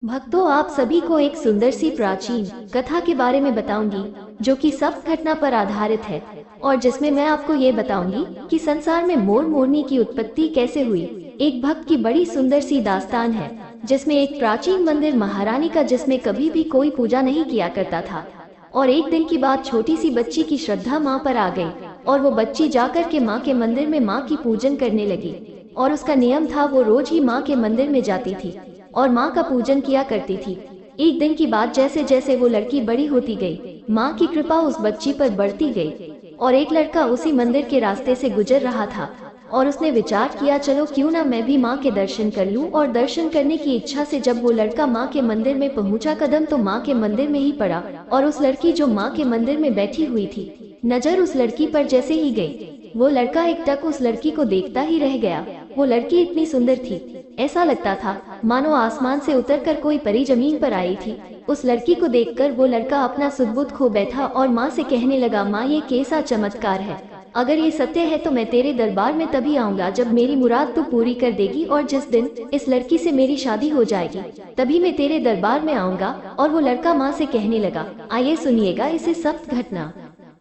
भक्तों, आप सभी को एक सुंदर सी प्राचीन कथा के बारे में बताऊंगी जो कि सत्य घटना पर आधारित है और जिसमें मैं आपको ये बताऊंगी कि संसार में मोर मोरनी की उत्पत्ति कैसे हुई। एक भक्त की बड़ी सुंदर सी दास्तान है जिसमें एक प्राचीन मंदिर महारानी का जिसमें कभी भी कोई पूजा नहीं किया करता था। और एक दिन की बात, छोटी सी बच्ची की श्रद्धा माँ पर आ गई और वो बच्ची जाकर के माँ के मंदिर में माँ की पूजन करने लगी। और उसका नियम था, वो रोज ही माँ के मंदिर में जाती थी और माँ का पूजन किया करती थी। एक दिन की बात, जैसे जैसे वो लड़की बड़ी होती गई, माँ की कृपा उस बच्ची पर बढ़ती गई और एक लड़का उसी मंदिर के रास्ते से गुजर रहा था और उसने विचार किया, चलो क्यों ना मैं भी माँ के दर्शन कर लूं। और दर्शन करने की इच्छा से जब वो लड़का माँ के मंदिर में पहुंचा, कदम तो माँ के मंदिर में ही पड़ा और उस लड़की जो माँ के मंदिर में बैठी हुई थी, नजर उस लड़की पर जैसे ही गई, वो लड़का एकटक उस लड़की को देखता ही रह गया। वो लड़की इतनी सुंदर थी, ऐसा लगता था मानो आसमान से उतरकर कोई परी जमीन पर आई थी। उस लड़की को देखकर वो लड़का अपना सुध-बुध खो बैठा और माँ से कहने लगा, माँ ये कैसा चमत्कार है, अगर ये सत्य है तो मैं तेरे दरबार में तभी आऊंगा जब मेरी मुराद तू पूरी कर देगी और जिस दिन इस लड़की से मेरी शादी हो जाएगी तभी मैं तेरे दरबार में आऊंगा। और वो लड़का माँ से कहने लगा, आइए सुनिएगा इसे सत्य घटना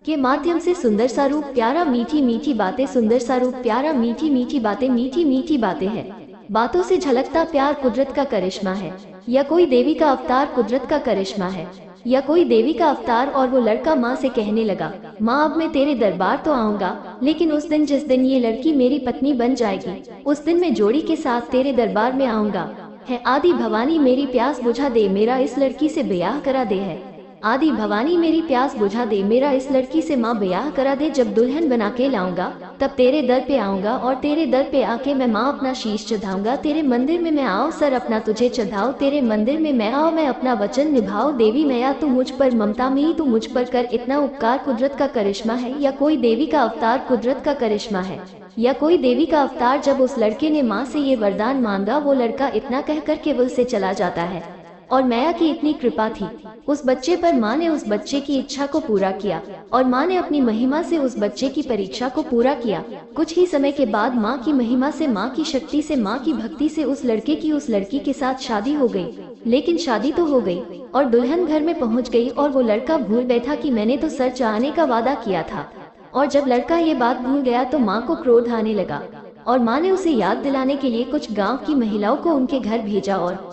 के माध्यम से। सुंदर सा रूप प्यारा, मीठी मीठी बातें, सुंदर सा रूप प्यारा, मीठी मीठी बातें, मीठी मीठी बातें हैं। बातों से झलकता प्यार कुदरत का करिश्मा है या कोई देवी का अवतार कुदरत का करिश्मा है या कोई देवी का अवतार। और वो लड़का माँ से कहने लगा, माँ अब मैं तेरे दरबार तो आऊंगा, लेकिन उस दिन जिस दिन ये लड़की मेरी पत्नी बन जाएगी उस दिन मैं जोड़ी के साथ तेरे दरबार में आऊंगा। है आदि भवानी मेरी प्यास बुझा दे, मेरा इस लड़की से ब्याह करा दे। है आदि भवानी मेरी प्यास बुझा दे, मेरा इस लड़की से माँ ब्याह करा दे। जब दुल्हन बना के लाऊंगा तब तेरे दर पे आऊंगा और तेरे दर पे आके मैं माँ अपना शीश चढ़ाऊंगा। तेरे मंदिर में मैं आओ, सर अपना तुझे चढ़ाओ, तेरे मंदिर में मैं आओ, मैं अपना वचन निभाओ। देवी मैया तू मुझ पर ममता में ही, तू मुझ पर कर इतना उपकार, कुदरत का करिश्मा है या कोई देवी का अवतार कुदरत का करिश्मा है या कोई देवी का अवतार। जब उस लड़के ने माँ से ये वरदान मांगा, वो लड़का इतना कह कर केवल से चला जाता है और मैया की इतनी कृपा थी उस बच्चे पर, माँ ने उस बच्चे की इच्छा को पूरा किया और माँ ने अपनी महिमा से उस बच्चे की परीक्षा को पूरा किया। कुछ ही समय के बाद माँ की महिमा से, माँ की शक्ति से, माँ की भक्ति से उस लड़के की उस लड़की के साथ शादी हो गई। लेकिन शादी तो हो गई और दुल्हन घर में पहुँच गई और वो लड़का भूल बैठा कि मैंने तो सर चाहने का वादा किया था। और जब लड़का ये बात भूल गया तो माँ को क्रोध आने लगा और माँ ने उसे याद दिलाने के लिए कुछ गाँव की महिलाओं को उनके घर भेजा और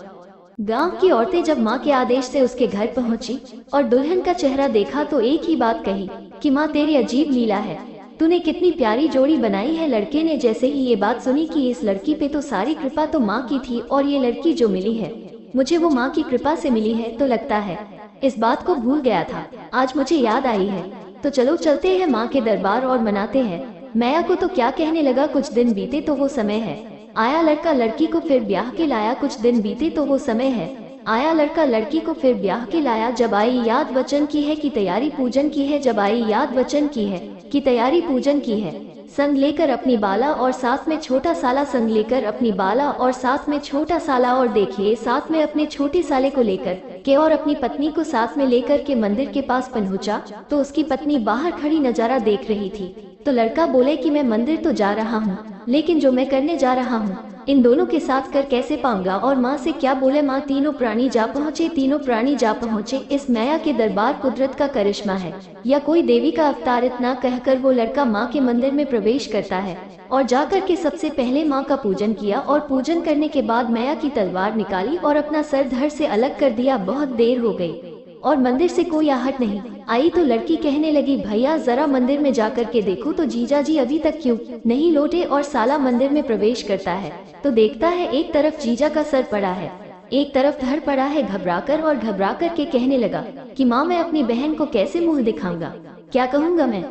गांव की औरतें जब माँ के आदेश से उसके घर पहुंची और दुल्हन का चेहरा देखा तो एक ही बात कही कि माँ तेरी अजीब लीला है, तूने कितनी प्यारी जोड़ी बनाई है। लड़के ने जैसे ही ये बात सुनी कि इस लड़की पे तो सारी कृपा तो माँ की थी और ये लड़की जो मिली है मुझे वो माँ की कृपा से मिली है, तो लगता है इस बात को भूल गया था, आज मुझे याद आई है, तो चलो चलते हैं माँ के दरबार और मनाते हैं। मैया को तो क्या कहने लगा, कुछ दिन बीते तो वो समय है आया, लड़का लड़की को फिर ब्याह के लाया। कुछ दिन बीते तो वो समय है आया, लड़का लड़की को फिर ब्याह के लाया। जब आई याद वचन की है कि तैयारी पूजन की है, जब आई याद वचन की है कि तैयारी पूजन की है। संग लेकर अपनी बाला और साथ में छोटा साला, संग लेकर अपनी बाला और साथ में छोटा साला, और देखिए साथ में अपने छोटे साले को लेकर के और अपनी पत्नी को साथ में लेकर के मंदिर के पास पहुंचा तो उसकी पत्नी बाहर खड़ी नजारा देख रही थी। तो लड़का बोले कि मैं मंदिर तो जा रहा हूँ, लेकिन जो मैं करने जा रहा हूँ इन दोनों के साथ कर कैसे पाऊंगा। और माँ से क्या बोले, माँ तीनों प्राणी जा पहुँचे, तीनों प्राणी जा पहुँचे। इस मैया के दरबार कुदरत का करिश्मा है या कोई देवी का अवतार। इतना कहकर वो लड़का माँ के मंदिर में प्रवेश करता है और जाकर के सबसे पहले माँ का पूजन किया और पूजन करने के बाद मैया की तलवार निकाली और अपना सर धड़ से अलग कर दिया। बहुत देर हो गई और मंदिर से कोई आहट नहीं आई तो लड़की कहने लगी, भैया जरा मंदिर में जाकर के देखो तो जीजा जी अभी तक क्यों नहीं लौटे। और साला मंदिर में प्रवेश करता है तो देखता है एक तरफ जीजा का सर पड़ा है, एक तरफ धड़ पड़ा है। घबराकर और घबरा कर के कहने लगा कि माँ मैं अपनी बहन को कैसे मुंह दिखाऊंगा, क्या कहूँगा मैं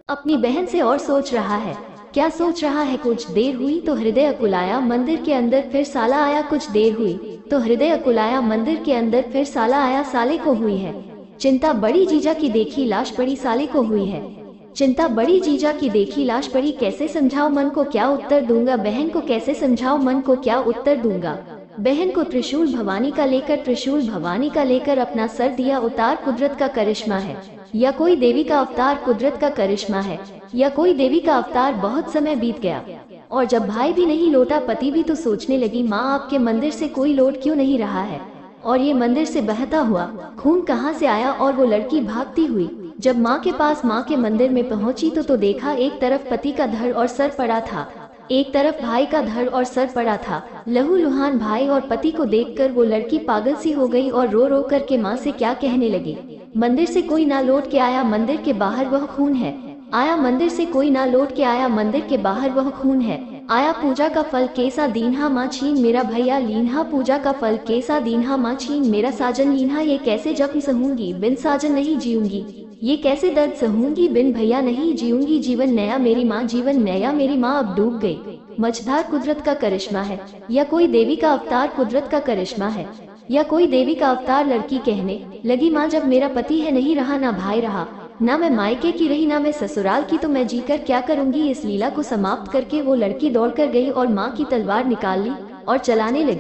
अपनी बहन से। और सोच रहा है, क्या सोच रहा है। कुछ देर हुई तो हृदय अकुलाया, मंदिर के अंदर फिर साला आया। कुछ देर हुई तो हृदय अकुलाया, मंदिर के अंदर फिर साला आया। साले को हुई है चिंता बड़ी, जीजा की देखी लाश पड़ी। साले को हुई है चिंता बड़ी, जीजा की देखी लाश पड़ी। कैसे समझाओ मन को क्या उत्तर दूंगा, बहन को कैसे समझाओ मन को क्या उत्तर दूंगा। बहन को त्रिशूल भवानी का लेकर, त्रिशूल भवानी का लेकर अपना सर दिया उतार। कुदरत का करिश्मा है या कोई देवी का अवतार, कुदरत का करिश्मा है या कोई देवी का अवतार। बहुत समय बीत गया और जब भाई भी नहीं लौटा, पति भी, तो सोचने लगी माँ आपके मंदिर से कोई लौट क्यों नहीं रहा है। और ये मंदिर से बहता हुआ खून कहाँ से आया? और वो लड़की भागती हुई जब माँ के पास माँ के मंदिर में पहुंची तो देखा एक तरफ पति का धड़ और सर पड़ा था, एक तरफ भाई का धड़ और सर पड़ा था। लहूलुहान भाई और पति को देखकर वो लड़की पागल सी हो गई और रो रो करके माँ से क्या कहने लगी, मंदिर से कोई ना लौट के आया, मंदिर के बाहर वह खून है। आया मंदिर से कोई ना लौट के आया, मंदिर के बाहर वह खून है। आया पूजा का फल कैसा दीन्हा माँ छीन मेरा भैया लीन्हा, पूजा का फल कैसा दीन्हा माँ छीन मेरा साजन लीन्हा। ये कैसे जख्म सहूंगी बिन साजन नहीं जीऊंगी, ये कैसे दर्द सहूंगी बिन भैया नहीं जीऊंगी। जीवन नया मेरी माँ, जीवन नया मेरी माँ अब डूब गई। मझधार कुदरत का करिश्मा है या कोई देवी का अवतार, कुदरत का करिश्मा है या कोई देवी का अवतार। लड़की कहने लगी माँ जब मेरा पति है नहीं रहा, ना भाई रहा, ना मैं मायके की रही, ना मैं ससुराल की, तो मैं जीकर क्या करूंगी। इस लीला को समाप्त करके वो लड़की दौड़कर गई और माँ की तलवार निकाल ली और चलाने लगी।